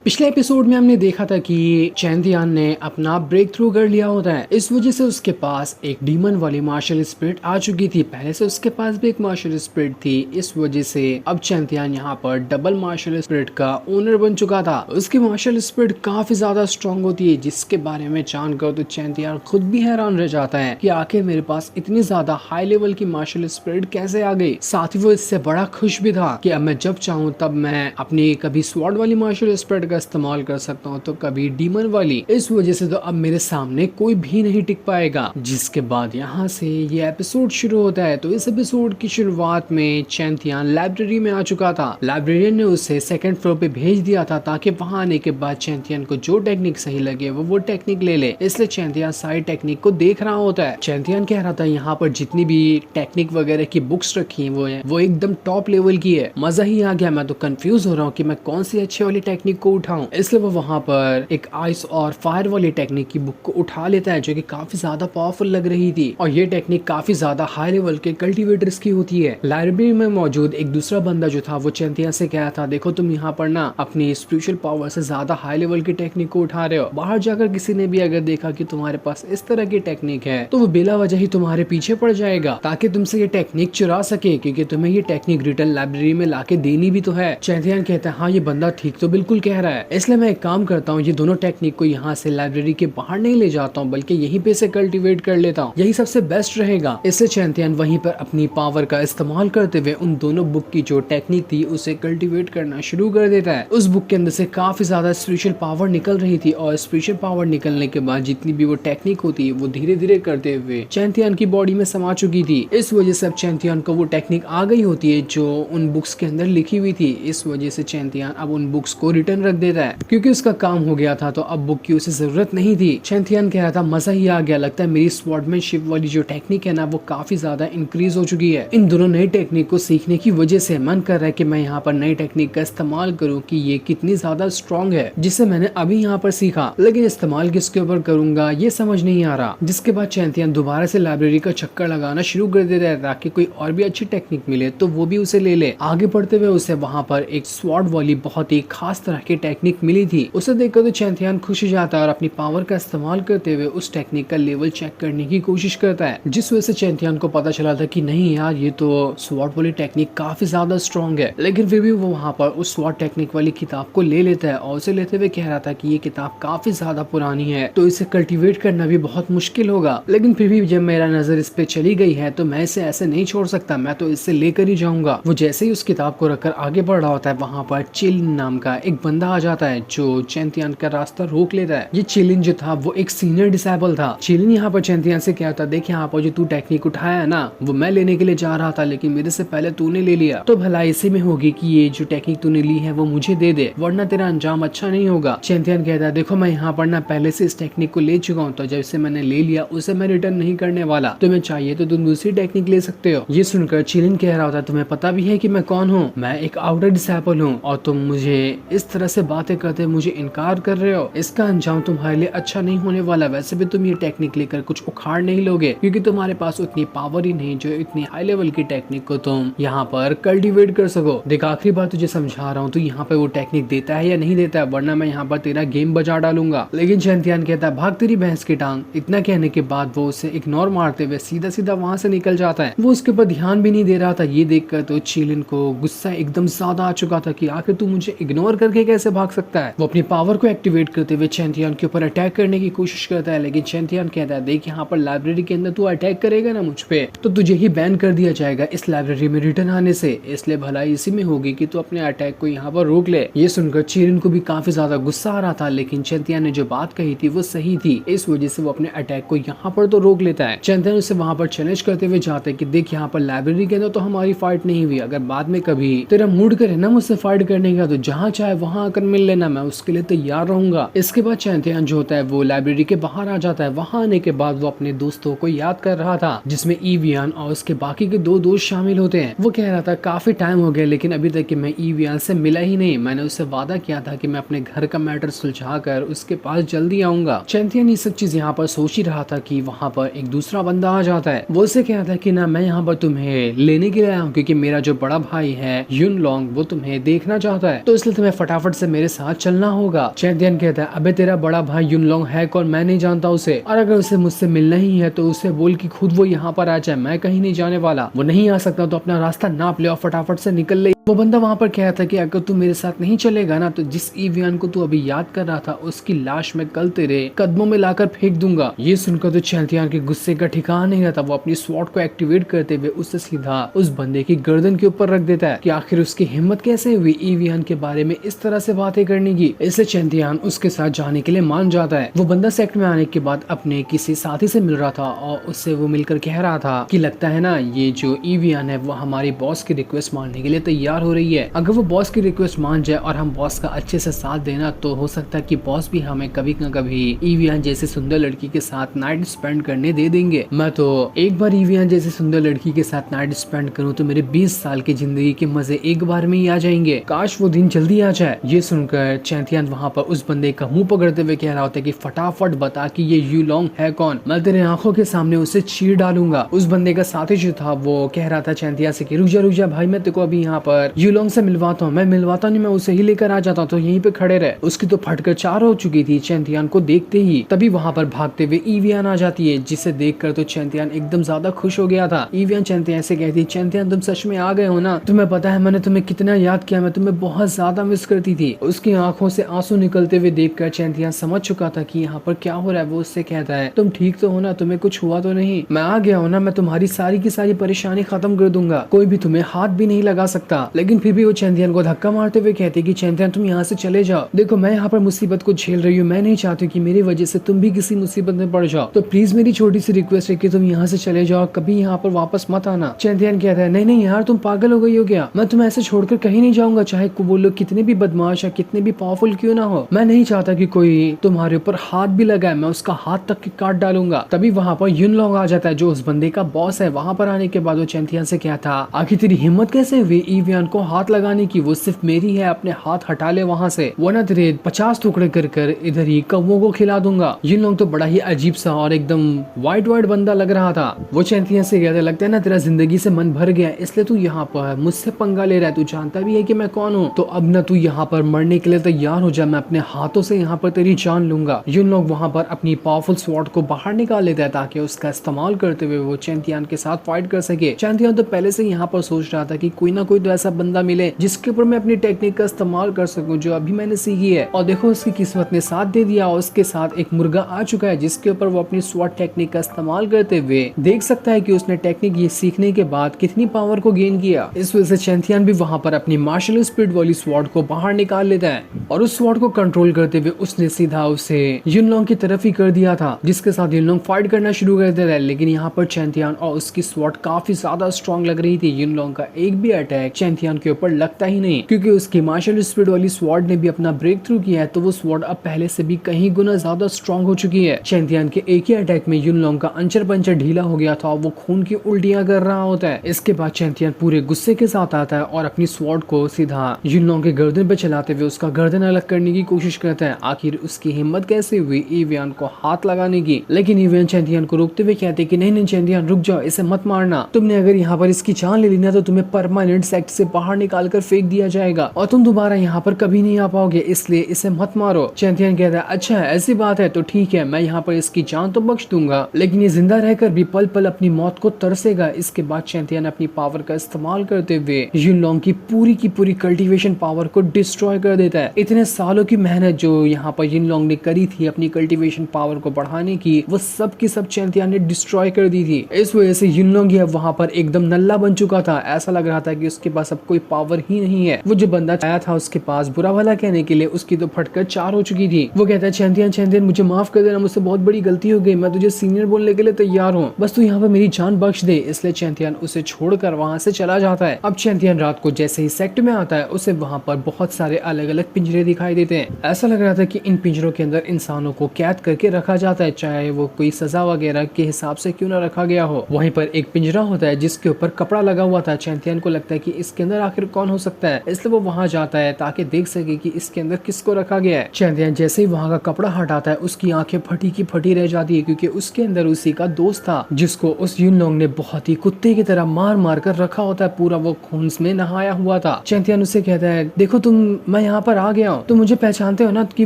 पिछले एपिसोड में हमने देखा था कि चैंतियान ने अपना ब्रेक थ्रू कर लिया होता है। इस वजह से उसके पास एक डीमन वाली मार्शल स्पिरिट आ चुकी थी। पहले से उसके पास भी एक मार्शल स्पिरिट थी। इस वजह से अब चैंतियान यहाँ पर डबल मार्शल स्पिरिट का ओनर बन चुका था। उसकी मार्शल स्पिरिट काफी ज्यादा स्ट्रॉन्ग होती है, जिसके बारे में जानकर तो चैंतियान खुद भी हैरान रह जाता है कि आखिर मेरे पास इतनी ज्यादा हाई लेवल की मार्शल स्पिरिट कैसे आ गई। साथ ही वो इससे बड़ा खुश भी था कि अब मैं जब चाहूँ तब मैं अपनी कभी स्वॉर्ड वाली मार्शल स्पिरिट का इस्तेमाल कर सकता हूँ तो कभी डीमन वाली। इस वजह से तो अब मेरे सामने कोई भी नहीं टिक पाएगा। जिसके बाद यहाँ से ये एपिसोड शुरू होता है। तो इस एपिसोड की शुरुआत में चैंतियान लाइब्रेरी में आ चुका था। लाइब्रेरियन ने उसे सेकंड फ्लोर पे भेज दिया था ताकि वहां आने के बाद चैंतियान को जो टेक्निक सही लगे वो टेक्निक ले ले। इसलिए चैंतियान सारी टेक्निक को देख रहा होता है। चैंतियान कह रहा था यहाँ पर जितनी भी टेक्निक वगैरह की बुक्स रखी है वो एकदम टॉप लेवल की है। मजा ही आ गया। मैं तो कंफ्यूज हो रहा हूँ कि मैं कौन सी अच्छी वाली टेक्निक को उठाऊं। इसलिए वो वहां पर एक आइस और फायर वाली टेक्निक की बुक को उठा लेता है, जो कि काफी ज्यादा पावरफुल लग रही थी। और ये टेक्निक काफी ज्यादा हाई लेवल के कल्टीवेटर्स की होती है। लाइब्रेरी में मौजूद एक दूसरा बंदा जो था वो चैंतियान से कहा था, देखो तुम यहाँ पर ना अपनी स्पिरिचुअल पावर से ज्यादा हाई लेवल की टेक्निक को उठा रहे हो। बाहर जाकर किसी ने भी अगर देखा कि तुम्हारे पास इस तरह की टेक्निक है तो वो बेला वजह ही तुम्हारे पीछे पड़ जाएगा ताकि तुमसे ये टेक्निक चुरा सके, क्योंकि तुम्हें ये टेक्निक रिटर्न लाइब्रेरी में लाके देनी भी तो है। चैंतियान कहता है, हाँ ये बंदा ठीक तो बिल्कुल कह रहा है। इसलिए मैं एक काम करता हूँ, ये दोनों टेक्निक को यहाँ से लाइब्रेरी के बाहर नहीं ले जाता हूँ बल्कि यहीं पे से कल्टीवेट कर लेता हूँ, यही सबसे बेस्ट रहेगा। इससे चैंतियान वहीं पर अपनी पावर का इस्तेमाल करते हुए उन दोनों बुक की जो टेक्निक थी उसे कल्टीवेट करना शुरू कर देता है। उस बुक के अंदर से काफी ज्यादा स्पिरिचुअल पावर निकल रही थी और स्पिरिचुअल पावर निकलने के बाद जितनी भी वो टेक्निक होती है वो धीरे धीरे करते हुए चैंतियान की बॉडी में समा चुकी थी। इस वजह से अब चैंतियान को वो टेक्निक आ गई होती है जो उन बुक्स के अंदर लिखी हुई थी। इस वजह से चैंतियान अब उन बुक्स को रिटर्न रख देता है क्योंकि उसका काम हो गया था, तो अब बुक की उसे जरूरत नहीं थी। चैंतियान कह रहा था, मजा ही आ गया। लगता है मेरी स्वॉर्डमैनशिप वाली जो टेक्निक है ना वो काफी ज्यादा इंक्रीज हो चुकी है। इन दोनों नई टेक्निक को सीखने की वजह से मन कर रहा है कि मैं यहाँ पर नई टेक्निक का इस्तेमाल करूँ कि ये कितनी ज्यादा स्ट्रॉन्ग है जिसे मैंने अभी यहाँ पर सीखा, लेकिन इस्तेमाल किसके ऊपर करूंगा ये समझ नहीं आ रहा। जिसके बाद चैंतियान दोबारा से लाइब्रेरी का चक्कर लगाना शुरू कर देता है ताकि कोई और भी अच्छी टेक्निक मिले तो वो भी उसे ले ले। आगे बढ़ते हुए उसे वहाँ पर एक स्वॉर्ड वाली बहुत ही खास तरह की टेक्निक मिली थी। उसे देखकर तो चैंतियान खुश हो जाता है और अपनी पावर का इस्तेमाल करते हुए उस टेक्निक का लेवल चेक करने की कोशिश करता है। जिस वजह से चैंतियान को पता चला था कि नहीं यार ये तो स्वॉर्ड वाली टेक्निक काफी ज्यादा स्ट्रॉन्ग है, लेकिन फिर भी वो वहाँ पर उस स्वॉर्ड टेक्निक वाली किताब को ले लेता है और उसे लेते हुए कह रहा था कि ये किताब काफी ज्यादा पुरानी है तो इसे कल्टीवेट करना भी बहुत मुश्किल होगा, लेकिन फिर भी जब मेरा नजर इस पे चली गई है तो मैं इसे ऐसे नहीं छोड़ सकता, मैं तो इससे लेकर ही जाऊंगा। वो जैसे ही उस किताब को रखकर आगे बढ़ रहा होता है वहाँ पर चिलिन नाम का एक बंदा आ जाता है जो चैंतियान का रास्ता रोक लेता है। ये चिलिन जो था वो एक सीनियर डिसेबल था। चिलिन यहाँ पर चैंतियान से क्या था, देख यहाँ पर जो तू टेक्निक उठाया है ना वो मैं लेने के लिए जा रहा था लेकिन मेरे से पहले तूने ले लिया, तो भला इसी में होगी कि ये जो टेक्निक तूने ली है वो मुझे दे दे वरना तेरा अंजाम अच्छा नहीं होगा। चैंतियान कहता है, देखो मैं यहाँ पर ना पहले से इस टेक्निक को ले चुका हूँ, तो जब से मैंने ले लिया उसे मैं रिटर्न नहीं करने वाला, तुम्हें चाहिए तो तुम दूसरी टेक्निक ले सकते हो। ये सुनकर चिलिन कह रहा होता, तुम्हें पता भी है कि मैं कौन हूँ, मैं एक आउटर डिसेबल हूँ और तुम मुझे इस तरह से बातें करते मुझे इनकार कर रहे हो, इसका अंजाम तुम्हारे लिए अच्छा नहीं होने वाला। वैसे भी तुम ये टेक्निक लेकर कुछ उखाड़ नहीं लोगे क्योंकि तुम्हारे पास उतनी पावर ही नहीं जो इतनी हाई लेवल की टेक्निक को तुम यहाँ पर कल्टीवेट कर सको। देख आखिरी बार तुझे समझा रहा हूँ, तू यहाँ पे वो टेक्निक देता है या नहीं देता है वरना मैं यहाँ पर तेरा गेम बजा डालूंगा। लेकिन चैंतियान कहता है, भाग तेरी भैंस की टांग। इतना कहने के बाद वो उसे इग्नोर मारते हुए सीधा सीधा वहां से निकल जाता है। वो उसके ऊपर ध्यान भी नहीं दे रहा था। ये देखकर तो चिलिन को गुस्सा एकदम ज्यादा आ चुका था कि आखिर तू मुझे इग्नोर करके कैसे भाग सकता है। वो अपनी पावर को एक्टिवेट करते हुए चैंतियान के ऊपर अटैक करने की कोशिश करता है, लेकिन चैंतियान कहता है, देख यहाँ पर लाइब्रेरी के अंदर तू अटैक करेगा ना मुझ पे तो तुझे ही बैन कर दिया जाएगा इस लाइब्रेरी में रिटर्न आने से, इसलिए भलाई इसी में होगी कि तू अपने अटैक को यहाँ पर रोक ले। ये सुनकर चिलिन को भी काफी ज्यादा गुस्सा आ रहा था, लेकिन चैंतियान ने जो बात कही थी वो सही थी, इस वजह से वो अपने अटैक को यहाँ पर तो रोक लेता है। चैंतियान उसे वहाँ पर चैलेंज करते हुए जाते हैं कि देख यहाँ पर लाइब्रेरी के अंदर तो हमारी फाइट नहीं हुई, अगर बाद में कभी तेरा मूड करे ना मुझसे फाइट करने का तो जहाँ चाहे वहाँ आकर मिल लेना, मैं उसके लिए तैयार रहूंगा। इसके बाद चैंतियान जो होता है वो लाइब्रेरी के बाहर आ जाता है। वहाँ आने के बाद वो अपने दोस्तों को याद कर रहा था जिसमें ईवियन और उसके बाकी के दो दोस्त शामिल होते हैं। वो कह रहा था काफी टाइम हो गया लेकिन अभी तक कि मैं ईवियन से मिला ही नहीं, मैंने उससे वादा किया था कि मैं अपने घर का मैटर सुलझा कर उसके पास जल्दी आऊंगा। चैंतियान ये सब चीज यहाँ पर सोच ही रहा था कि वहाँ पर एक दूसरा बंदा आ जाता है। वो उसे कह रहा था कि ना मैं यहाँ पर तुम्हें लेने के लिए आया हूँ क्योंकि मेरा जो बड़ा भाई है युन लॉन्ग वो तुम्हें देखना चाहता है, तो इसलिए तुम्हें फटाफट से मेरे साथ चलना होगा। चैंतियन कहता है अबे तेरा बड़ा भाई युनलोंग है कौन, मैं नहीं जानता उसे, और अगर उसे मुझसे मिलना ही है तो उसे बोल कि खुद वो यहाँ पर आ जाए, मैं कहीं नहीं जाने वाला। वो नहीं आ सकता तो अपना रास्ता नाप ले और फटाफट से निकल ले। वो बंदा वहाँ पर कह रहा था कि अगर तू मेरे साथ नहीं चलेगा ना तो जिस ईवियन को तू अभी याद कर रहा था उसकी लाश मैं कल तेरे कदमों में लाकर फेंक दूंगा। ये सुनकर तो चैंतियन के गुस्से का ठिकाना नहीं रहता। वो अपनी स्वॉर्ड को एक्टिवेट करते हुए उसे सीधा उस बंदे की गर्दन के ऊपर रख देता है कि आखिर उसकी हिम्मत कैसे हुई ईवियन के बारे में इस तरह से बातें करने की। इससे चैंतियन उसके साथ जाने के लिए मान जाता है। वो बंदा सेक्ट में आने के बाद अपने किसी साथी से मिल रहा था और उससे वो मिलकर कह रहा था कि लगता है ना ये जो ईवियन है वो हमारी बॉस की रिक्वेस्ट मानने के लिए तैयार हो रही है। अगर वो बॉस की रिक्वेस्ट मान जाए और हम बॉस का अच्छे से साथ देना तो हो सकता है कि बॉस भी हमें कभी न कभी ईवियन जैसी सुंदर लड़की के साथ नाइट स्पेंड करने दे देंगे। मैं तो एक बार ईवियन जैसी सुंदर लड़की के साथ नाइट स्पेंड करूं तो मेरे 20 साल की जिंदगी के मजे एक बार में ही आ जाएंगे। काश वो दिन जल्दी आ जाए। ये सुनकर चैंतियन वहाँ पर उस बंदे का मुंह पकड़ते हुए कह रहा होता है कि फटाफट बता कि ये युलोंग है कौन, मैं तेरे आंखों के सामने उसे चीर डालूंगा। उस बंदे का साथी जो था वो कह रहा था चैंतियन से कि रुक जा भाई, मैं तेको अभी यहाँ पर युलोंग से मिलवाता हूँ। मैं मिलवाता नहीं, मैं उसे ही लेकर आ जाता हूँ, तो यहीं पे खड़े रहे। उसकी तो फटकर चार हो चुकी थी चैंतियन को देखते ही। तभी वहाँ पर भागते हुए ईवियन आ जाती है जिसे देखकर तो चैंतियन एकदम ज्यादा खुश हो गया था। ईवियन चैंतियन से कहती चैंतियन तुम सच में आ गए हो ना, तुम्हें पता है मैंने तुम्हें कितना याद किया, मैं तुम्हें बहुत ज्यादा मिस करती थी। उसकी आंखों से आंसू निकलते हुए देखकर चैंतियन समझ चुका था कि यहाँ पर क्या हो रहा है। वो उससे कहता है तुम ठीक तो हो ना, तुम्हें कुछ हुआ तो नहीं, मैं आ गया हूँ ना, मैं तुम्हारी सारी की सारी परेशानी खत्म कर दूंगा, कोई भी तुम्हें हाथ भी नहीं लगा सकता। लेकिन फिर भी वो चैंतियन को धक्का मारते हुए कहते कि चैंतियन तुम यहाँ से चले जाओ, देखो मैं यहाँ पर मुसीबत को झेल रही हूँ, मैं नहीं चाहती कि मेरी वजह से तुम भी किसी मुसीबत में पड़ जाओ, तो प्लीज मेरी छोटी सी रिक्वेस्ट है कि तुम यहाँ से चले जाओ, कभी यहाँ पर वापस मत आना। चैंतियन कहता है नहीं यार तुम पागल हो गई हो क्या, मैं तुम्हें ऐसे छोड़कर कहीं नहीं जाऊंगा, चाहे वो लोग कितने भी बदमाश है, कितने भी पावरफुल क्यों ना हो, मैं नहीं चाहता कि कोई तुम्हारे ऊपर हाथ भी लगाए, मैं उसका हाथ तक काट डालूंगा। तभी वहाँ पर युनलोंग आ जाता है जो उस बंदे का बॉस है। वहाँ पर आने के बाद वो चैंतियन से कहता आखिर तेरी हिम्मत कैसे हुई ईवियन को हाथ लगाने की, वो सिर्फ मेरी है, अपने हाथ हटा ले वहाँ से, वरना तेरे 50 टुकड़े कर इधर ही कौवों को खिला दूंगा। युनलोंग तो बड़ा ही अजीब सा और एकदम वाइट बंदा लग रहा था। वो चैंतियन से कहता लगता है ना तेरा जिंदगी से मन भर गया, इसलिए तू यहाँ पर मुझसे पंगा ले रहा है, तू जानता भी है कि मैं कौन हूँ, तो अब ना तू यहाँ पर मरने के लिए तैयार हो जा, मैं अपने हाथों से यहाँ पर तेरी जान लूंगा। युनलोंग वहाँ पर अपनी पावरफुल स्वॉर्ड को बाहर निकाल लेता है ताकि उसका इस्तेमाल करते हुए वो चैंतियन के साथ फाइट कर सके। चैंतियन तो पहले से यहाँ पर सोच रहा था कि कोई ना कोई तो ऐसा बंदा मिले जिसके ऊपर मैं अपनी टेक्निक का इस्तेमाल कर सकूं जो अभी मैंने सीखी है। और देखो उसकी किस्मत ने साथ दे दिया, उसके साथ एक मुर्गा आ चुका है जिसके ऊपर वो अपनी स्वॉर्ड टेक्निक का इस्तेमाल करते हुए देख सकता है कि उसने टेक्निक ये सीखने के बाद कितनी पावर को गेन किया। इस वजह से चैंतियन भी वहाँ पर अपनी मार्शल स्पिरिट वाली स्वॉर्ड को बाहर निकाल लेता है और उस स्वॉर्ड को कंट्रोल करते हुए उसने सीधा उसे युनलोंग की तरफ ही कर दिया था, जिसके साथ युनलोंग फाइट करना शुरू कर देता है। लेकिन यहाँ पर चैंतियन और उसकी स्वॉर्ड काफी ज्यादा स्ट्रॉन्ग लग रही थी। युनलोंग का एक भी अटैक चैंतियन के ऊपर लगता ही नहीं, क्योंकि उसकी मार्शल स्पिरिट वाली स्वॉर्ड ने भी अपना ब्रेक थ्रू किया है, तो वो स्वॉर्ड अब पहले से भी कहीं गुना ज्यादा स्ट्रॉन्ग हो चुकी है। चैंतियन के एक ही अटैक में युनलोंग का अंचर पंचर ढीला हो गया था और वो खून की उल्टियां कर रहा होता है। इसके बाद चैंतियन पूरे गुस्से के साथ आता है और अपनी स्वॉर्ड को सीधा युनलोंग के गर्दन पे चलाते हुए उसका गर्दन अलग करने की कोशिश करता है। आखिर उसकी हिम्मत कैसे हुई ईवियन को हाथ लगाने की, लेकिन ईवियन चैंतियन को रोकते हुए कहते कि नहीं चैंतियन रुक जाओ, इसे मत मारना, तुमने अगर यहाँ पर इसकी जान ले ली ना तो तुम्हें परमानेंट सेक्ट से बाहर निकाल कर फेंक दिया जाएगा और तुम दोबारा यहाँ पर कभी नहीं आ पाओगे, इसलिए इसे मत मारो। चैंतियन कहता है अच्छा ऐसी बात है तो ठीक है, मैं यहाँ पर इसकी जान तो बख्श दूंगा, लेकिन ये जिंदा रहकर भी पल पल अपनी मौत को तरसेगा। इसके बाद चैंतियन अपनी पावर का इस्तेमाल करते हुए युनलोंग की पूरी कल्टीवेशन पावर को डिस्ट्रॉय कर देता है। इतने सालों की मेहनत जो यहाँ पर युनलोंग ने करी थी अपनी कल्टीवेशन पावर को बढ़ाने की, वो सब की सब चैंतियन ने डिस्ट्रॉय कर दी थी। इस वजह से युनलोंग वहाँ पर एकदम नल्ला बन चुका था। ऐसा लग रहा था कि उसके पास अब कोई पावर ही नहीं है। वो जो बंदा आया था उसके पास बुरा भला कहने के लिए, उसकी तो फटकर 4 हो चुकी थी। वो कहता है चैंतियन मुझे माफ कर देना, मुझसे बहुत बड़ी गलती हो गई, मैं तुझे सीनियर बोलने के लिए तैयार हूँ, बस तू यहाँ पर मेरी जान बख्श दे। इसलिए चैंतियन उसे छोड़कर वहाँ से चला जाता है। अब चैंतियन रात को जैसे ही सेक्ट में आता है उसे वहाँ पर बहुत सारे अलग अलग पिंजरे दिखाई देते हैं। ऐसा लग रहा था कि इन पिंजरों के अंदर इंसानों को कैद करके रखा जाता है, चाहे वो कोई सजा वगैरह के हिसाब से क्यों ना रखा गया हो। वहीं पर एक पिंजरा होता है जिसके ऊपर कपड़ा लगा हुआ था। चैंतियन को लगता है कि इसके अंदर आखिर कौन हो सकता है, इसलिए वो वहाँ जाता है ताकि देख सके कि इसके अंदर किसको रखा गया है। चैंतियन जैसे ही वहाँ का कपड़ा हटाता है उसकी आंखें फटी की फटी रह जाती है, क्योंकि उसके अंदर उसी का दोस्त था जिसको उस युनलोंग ने बहुत ही कुत्ते की तरह मार मार कर रखा होता है, पूरा वो खून में नहाया हुआ था। चैंतियन उससे कहता है देखो तुम, मैं मैं यहाँ पर आ गया हूँ, तो मुझे पहचानते हो ना कि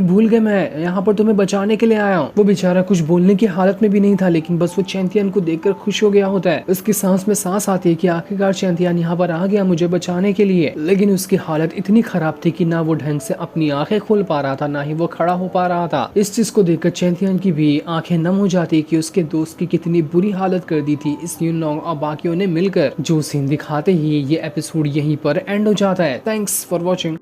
भूल गए, मैं यहाँ पर तुम्हें बचाने के लिए आया हूँ। वो बेचारा कुछ बोलने की हालत में भी नहीं था, लेकिन बस वो चैंतियन को देखकर खुश हो गया होता है। उसकी सांस में सांस आती है कि आखिरकार चैंतियन यहाँ पर आ गया मुझे बचाने के लिए। लेकिन उसकी हालत इतनी खराब थी कि ना वो ढंग से अपनी आंखें खोल पा रहा था, ना ही वो खड़ा हो पा रहा था। इस चीज को देखकर चैंतियन की भी आंखें नम हो जाती कि उसके दोस्त की कितनी बुरी हालत कर दी थी इस यूनलोंग और बाकियों ने मिलकर। जो सीन दिखाते ही ये एपिसोड यहीं पर एंड हो जाता है। Thanks for watching.